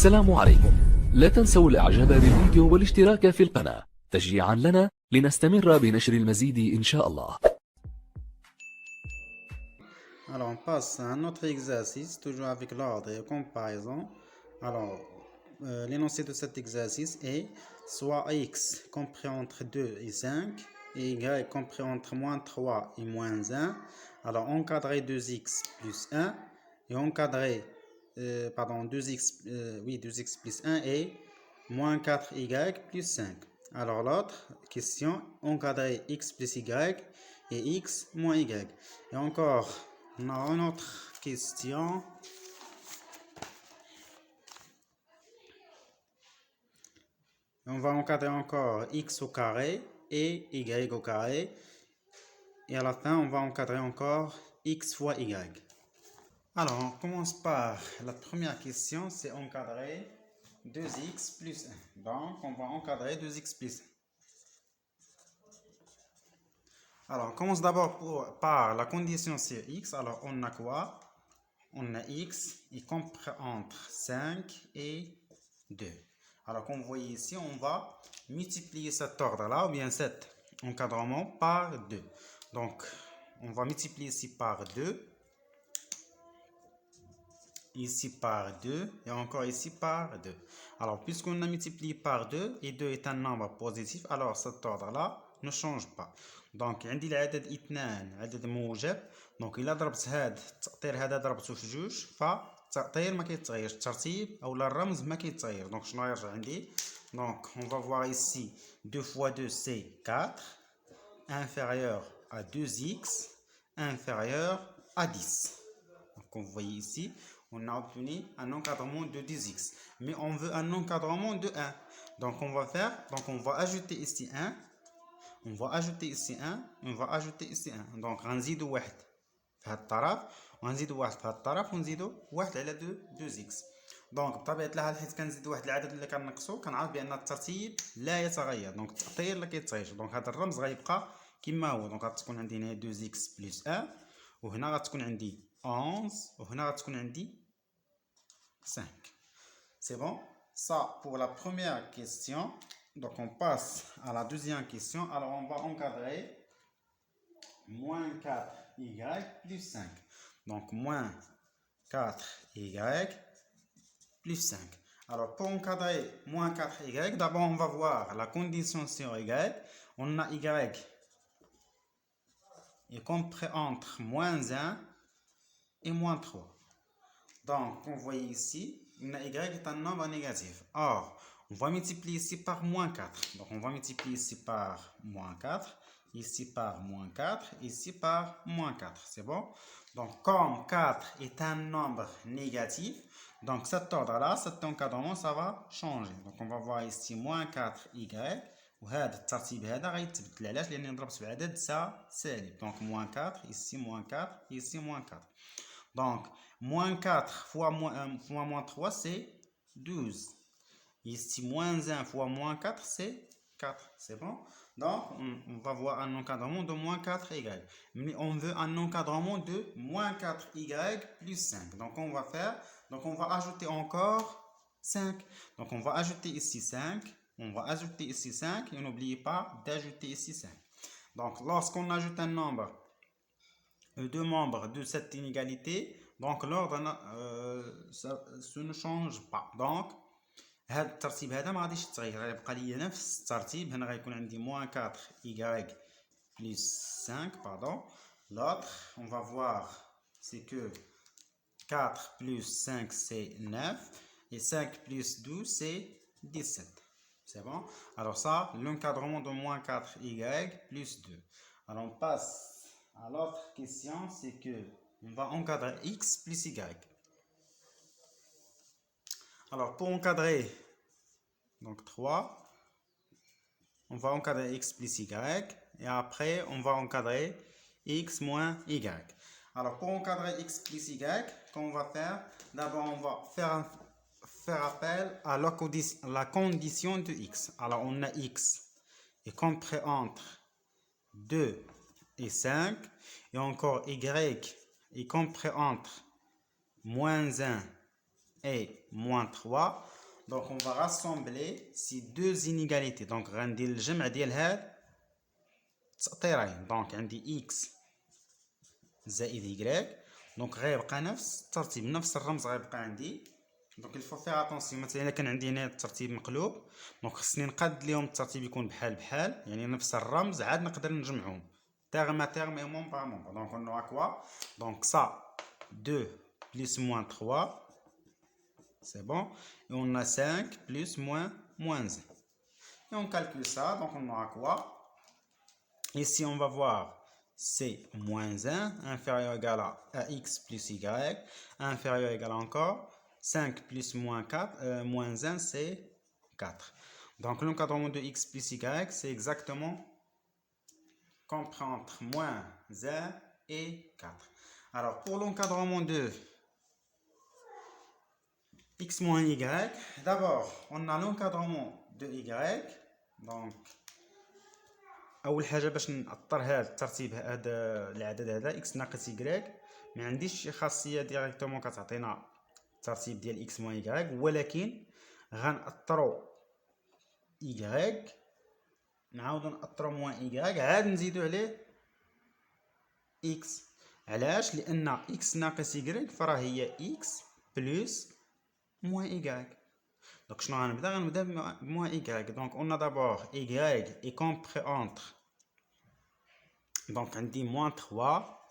السلام عليكم. لا تنسوا الاعجاب بالفيديو والاشتراك في القناة تشجيعا لنا لنستمر بنشر المزيد إن شاء الله. Alors, on passe à un autre exercice, toujours avec l'ordre et comparaison. Alors, l'énoncé de cet exercice est soit x compris entre 2 et 5 et y compris entre moins 3 et moins 1. Alors, encadrer 2x plus 1 et encadrer, 2x plus 1 et moins 4y plus 5. Alors, l'autre question, encadrer x plus y et x moins y. Et encore, on a une autre question. On va encadrer encore x au carré et y au carré. Et à la fin, on va encadrer encore x fois y. Alors, on commence par la première question, c'est encadrer 2x plus 1. Donc, on va encadrer 2x plus 1. Alors, on commence d'abord par la condition sur x. Alors, on a quoi? On a x est compris entre 5 et 2. Alors, comme vous voyez ici, on va multiplier cet ordre-là, ou bien cet encadrement, par 2. Donc, on va multiplier ici par 2, ici par 2, et encore ici par 2. Alors, puisqu'on a multiplié par 2, et 2 est un nombre positif, alors cet ordre-là ne change pas. Donc, عندي العدد 2 عدد موجب. دونك إلا ضربت هاد التأطير هذا ضربته في جوج فالتأطير ما كيتغيرش، الترتيب أولا الرمز ما كيتغير. دونك شنو غيرجع عندي؟ Donc, on va voir ici 2 fois 2 c'est 4, inférieur à 2x, inférieur à 10. Donc, comme vous voyez ici, on a obtenu un encadrement de 2x. Mais on veut un encadrement de 1. Donc, on va ajouter ici 1. On va ajouter ici 1. On va ajouter ici 1. Donc, غنزيدو واحد في هاد الطرف وغنزيدو واحد في هاد الطرف ونزيدو واحد على 2x. دونك بطبيعة الحال حيت كنزيدو واحد العدد اللي كنقصو كنعرف بأن الترتيب لا يتغير. دونك التأطير لا كيتغيرش. دونك هاد الرمز غيبقى كما هو. دونك غتكون عندي هنا 2x بلس 1 وهنا غتكون عندي 11 وهنا غتكون عندي 5. C'est bon? Ça pour la première question. Donc on passe à la deuxième question. Alors on va encadrer moins 4y plus 5. Donc moins 4y plus 5. Alors pour encadrer moins 4y, d'abord on va voir la condition sur y. On a y est compris entre moins 1 et moins 3. Donc, comme vous voyez ici, y est un nombre négatif. Or, on va multiplier ici par moins 4. Donc, on va multiplier ici par moins 4, ici par moins 4, ici par moins 4. C'est bon? Donc, comme 4 est un nombre négatif, donc cet ordre-là, cet encadrement, ça va changer. Donc, on va voir ici moins 4y. وهذا الترتيب هذا غيتبدل. علاش؟ لأنني ضربت في عدد سالب. Donc, moins 4, ici moins 4, ici moins 4. Donc, moins 4 fois moins 3, c'est 12. Ici, moins 1 fois moins 4, c'est 4. C'est bon? Donc, on va voir un encadrement de moins 4y. Mais on veut un encadrement de moins 4y plus 5. Donc, on va ajouter encore 5. Donc, on va ajouter ici 5. On va ajouter ici 5. Et n'oubliez pas d'ajouter ici 5. Donc, lorsqu'on ajoute un nombre, deux membres de cette inégalité, donc l'ordre ça ne change pas. Donc هذا الترتيب هذا ما غاديش يتغير، غيبقى لي نفس الترتيب. هنا غيكون عندي moins 4y plus 5 pardon. L'autre on va voir c'est que 4 plus 5 c'est 9 et 5 plus 12 c'est 17. C'est bon? Alors ça, l'encadrement de moins 4y plus 2. Alors on passe à l'autre question, c'est que on va encadrer x plus y. Alors pour encadrer donc 3, on va encadrer x plus y et après on va encadrer x moins y. Alors pour encadrer x plus y, qu'on va faire, d'abord on va faire appel à la condition de x. Alors on a x est compris entre 2 et 5 et encore y est compris entre moins 1 et moins 3. Donc on va rassembler ces deux inégalités. Donc غندير الجمع ديال هاد التأطيرين. دونك عندي x زائد y. دونك غيبقى نفس الترتيب، نفس الرمز غيبقى عندي. دونك il faut faire attention. مثلا الا كان عندي هنا الترتيب مقلوب، دونك خصني نقاد ليهم الترتيب يكون بحال بحال، يعني نفس الرمز عاد نقدر نجمعهم terme à terme et membre à membre. Donc on aura quoi? Donc ça 2 plus moins 3, c'est bon, et on a 5 plus moins 1. Et on calcule ça, donc on aura quoi? Ici on va voir c'est moins 1 inférieur égal à x plus y, inférieur égal à encore 5 plus moins 4, moins 1 c'est 4. Donc l'encadrement de x plus y c'est exactement compris entre moins 1 et 4. Alors pour l'encadrement de x moins y, d'abord on a l'encadrement de y. Donc اول حاجه باش نأطر هذا الترتيب، هذا العدد هذا x ناقص y، ما عنديش شي خاصيه ديريكتومون كتعطينا الترتيب ديال x moins y، ولكن غنأطرو y، نعاودو نأطرو موان y، عاد نزيدو عليه x. علاش؟ لان x ناقص y فراه هي x بلس موان y. Donc شنو غنبدا بموان y. Donc on a d'abord y est compris entre، donc عندي moins 3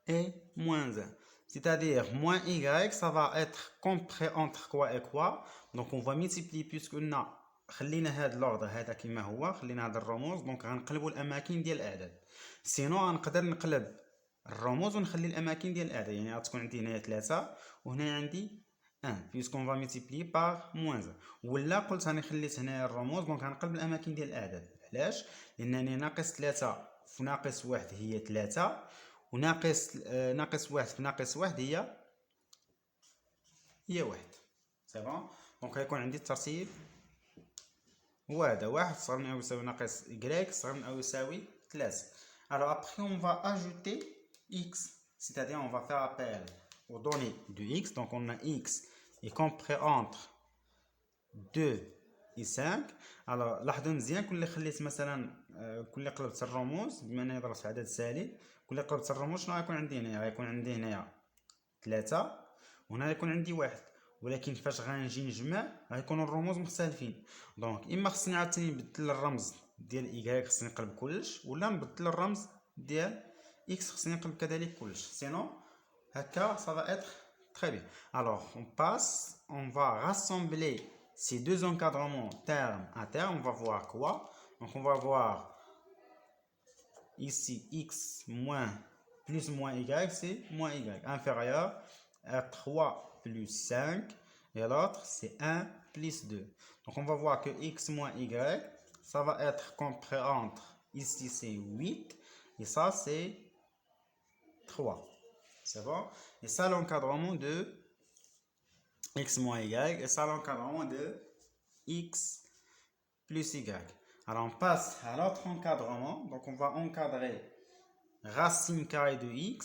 et moins 1. C'est-à-dire moins y ça va être compris entre quoi et quoi. Donc on va multiplier puisque قلنا خلينا هاد الوضع هذا كما هو، خلينا هاد الرموز. دونك غنقلبوا الاماكن ديال الاعداد، سينو غنقدر نقلب الرموز ونخلي الاماكن ديال الاعداد. يعني غتكون عندي هنايا 3 وهنا عندي 1 puisqu'on va multiplier par moins 1. ولا قلت راني خليت هنايا الرموز، دونك غنقلب الاماكن ديال الاعداد. علاش؟ لانني ناقص 3 في ناقص 1 هي 3، وناقص ناقص 1 في ناقص 1 هي 1. سي بون. دونك غيكون عندي الترتيب هو هذا: 1 صغر من أو يساوي ناقص y صغر من أو يساوي 3. Alors après on va ajouter x, c'est-à-dire on va faire appel aux données de x. Donc on a x est compris entre 2 et 5. Alors لاحظوا مزيان كل خليت مثلا كل قلبت الرموز، بما انني ضربت في عدد سالب، كل قلبت الرموز شنو غيكون عندي هنا؟ غيكون عندي هنايا 3 وهنا غيكون عندي 1. ولكن فاش غنجي نجمع غيكونوا الرموز مختلفين. دونك اما خصني عاوتاني نبدل الرمز ديال y خصني نقلب كلش، ولا نبدل الرمز ديال x خصني نقلب كذلك كلش. سينو هكا ça va être très bien. Alors on passe, on va rassembler ces deux encadrements terme à terme. On va voir quoi? Donc on va voir ici x moins plus moins y, c'est moins y inférieur à 3 plus 5, et l'autre c'est 1 plus 2. Donc on va voir que x moins y ça va être compris entre, ici c'est 8 et ça c'est 3. C'est bon? Et ça l'encadrement de x moins y, et ça l'encadrement de x plus y. Alors on passe à l'autre encadrement. Donc on va encadrer racine carrée de x,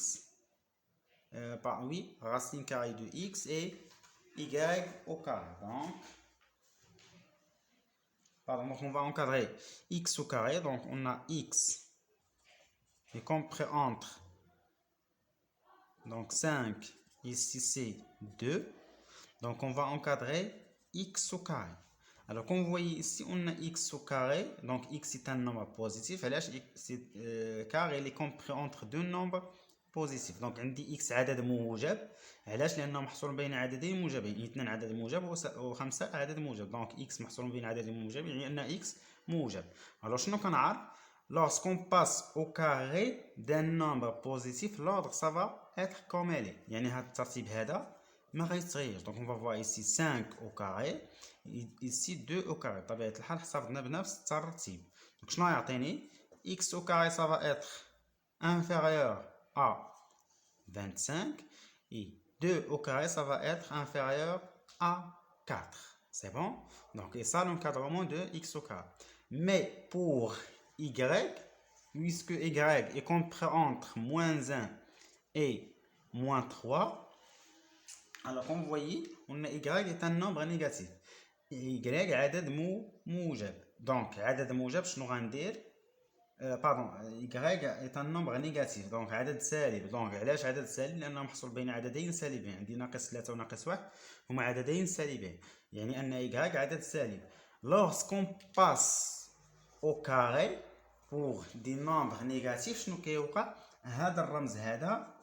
racine carrée de x et y au carré. Donc on va encadrer x au carré. Donc on a x est compris entre, donc 5, ici c'est 2. Donc on va encadrer x au carré. Alors comme vous voyez ici on a x au carré, donc x est un nombre positif, car il est compris entre deux nombres positifs. Donc عندي x عدد موجب. علاش؟ لانه محصور بين عددين موجبين، 2 عدد موجب و5 عدد موجب. دونك x محصور بين عددين موجب يعني ان x موجب. alors شنو كنعرف؟ lorsqu'on passe au carré d'un nombre positif, l'ordre ça va être comme elle est. يعني هذا الترتيب هذا ما غيتغيرش. donc on va voir ici 5 au carré, ici 2 au carré. بطبيعة الحال حصلنا بنفس الترتيب. donc شنو يعطيني؟ x au carré ça va être inférieur à 25 et 2 au carré ça va être inférieur à 4. C'est bon? Donc et ça l'encadrement de x au carré. Mais pour y, puisque y est compris entre moins 1 et moins 3, Alors, comme vous voyez, on a y est un nombre négatif. Y عدد موجب. Donc, عدد موجب شنو غندير؟ باردون y est un nombre négatif. Donc, عدد سالب. Donc, علاش عدد سالب؟ لأنه محصول بين عددين سالبين. عندي ناقص 3 وناقص 1 هما عددين سالبين. يعني أن y عدد سالب. Lorsqu'on passe au carré pour des nombres négatifs, شنو كيوقع؟ هذا الرمز هذا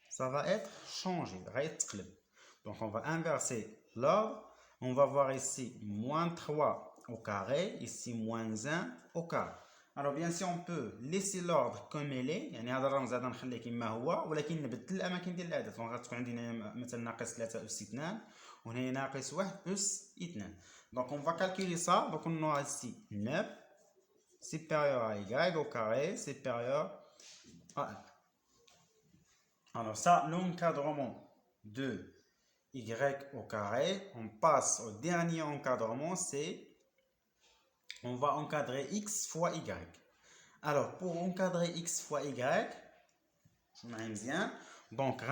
ça va être changé. غيتقلب. Donc, on va inverser l'ordre. On va voir ici moins 3 au carré, ici moins 1 au carré. Alors bien sûr on peut laisser l'ordre comme il est. يعني هذا الرمز هذا نخليه كما هو ولكن نبدل الاماكن ديال الاعداد. دونك غتكون عندي هنا مثلا ناقص 3 اس 2 وهنا ناقص 1 اس 2. Donc on va calculer ça. Donc on aura ici 9 supérieur à y au carré supérieur à 1. Alors ça, l'encadrement de y au carré, on passe au dernier encadrement, c'est on va encadrer x fois y. Alors pour encadrer x fois y, donc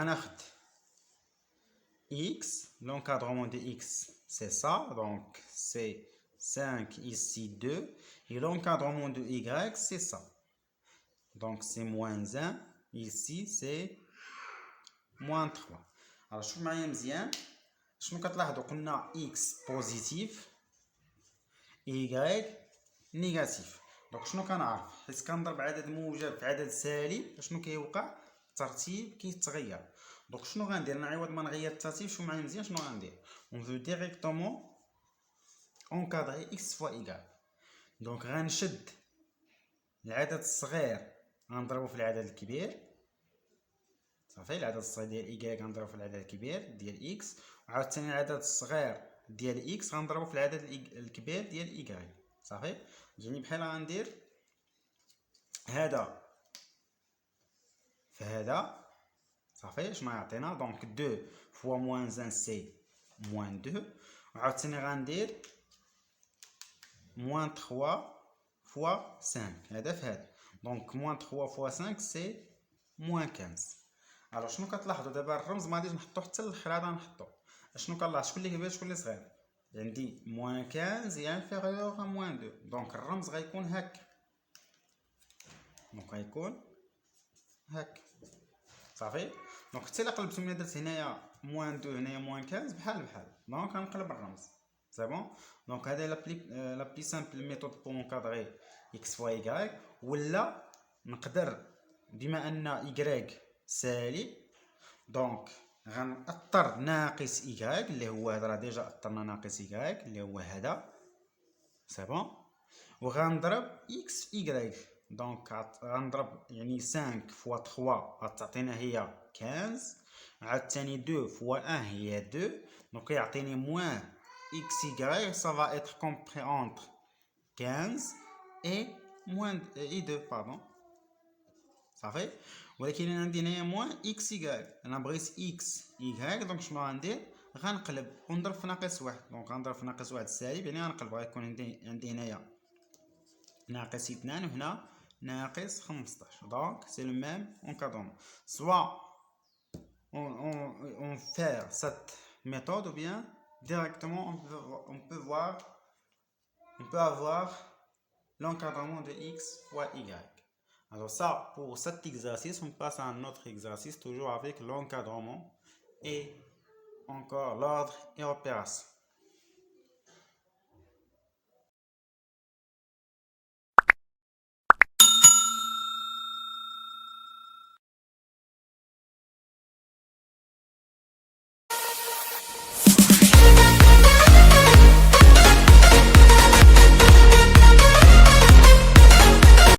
x, l'encadrement de x c'est ça, donc c'est 5 ici 2, et l'encadrement de y c'est ça, donc c'est moins 1, ici c'est moins 3. Alors شوف معايا مزيان شنو كتلاحظوا قلنا x بوزيتيف y نيجاتيف. دونك شنو كنعرف حيت كنضرب عدد موجب في عدد سالب شنو كيوقع؟ الترتيب كيتغير. دونك شنو غندير انا عوض ما نغير الترتيب شوف معايا مزيان شنو غندير on veut directement encadrer x fois y. دونك غنشد العدد الصغير غنضربو في العدد الكبير صافي. العدد الصغير ديال y غنضربو في العدد الكبير ديال x وعاوتاني العدد الصغير ديال x غنضربو في العدد الكبير ديال y صافي. يعني بحال غندير هذا في هذا صافي. شنو يعطينا؟ دونك 2 فوا موان 1 سي موان 2 وعاوتاني غندير موان 3 فوا 5 هذا في هذا. دونك موان 3 فوا 5 سي موان 15. الوغ شنو كتلاحظوا دابا الرمز ما غاديش نحطو حتى للخير هذا نحطو. شنو كنلاحظ شكون اللي كبير شكون اللي صغير؟ عندي موان 15 هي انفيريور ا موان 2. دونك الرمز غيكون هكا. دونك غيكون هكا صافي. دونك حتى الا قلبتو ملي درت هنايا موان 2 هنايا موان 15 بحال دونك غنقلب الرمز سي بون. دونك هذا لا بلي سامبل ميثود بور انكادري اكس فوا y. ولا نقدر بما ان y سالب دونك غنأثر ناقص y اللي هو هذا راه ديجا أثرنا ناقص y اللي هو هذا سي بون وغنضرب x في y. دونك غنضرب يعني 5 فوا 3 غتعطينا هي 15 عاوتاني 2 فوا 1 هي 2 دونك يعطيني موان xy ça va être compris entre 15 et moins et 2 pardon صافي. ولكن انا عندي هنايا موان اكس y انا بغيت اكس y دونك شنو غندير؟ غنقلب ونضرب في ناقص 1. دونك غنضرب في ناقص 1 سالب يعني غنقلب غيكون عندي هنايا ناقص 2 وهنا ناقص 15. دونك سي لو ميم encadrement. Soit on fait cette méthode ou bien directement on peut avoir l'encadrement de x fois y. Alors ça, pour cet exercice, on passe à un autre exercice, toujours avec l'encadrement et encore l'ordre et opération.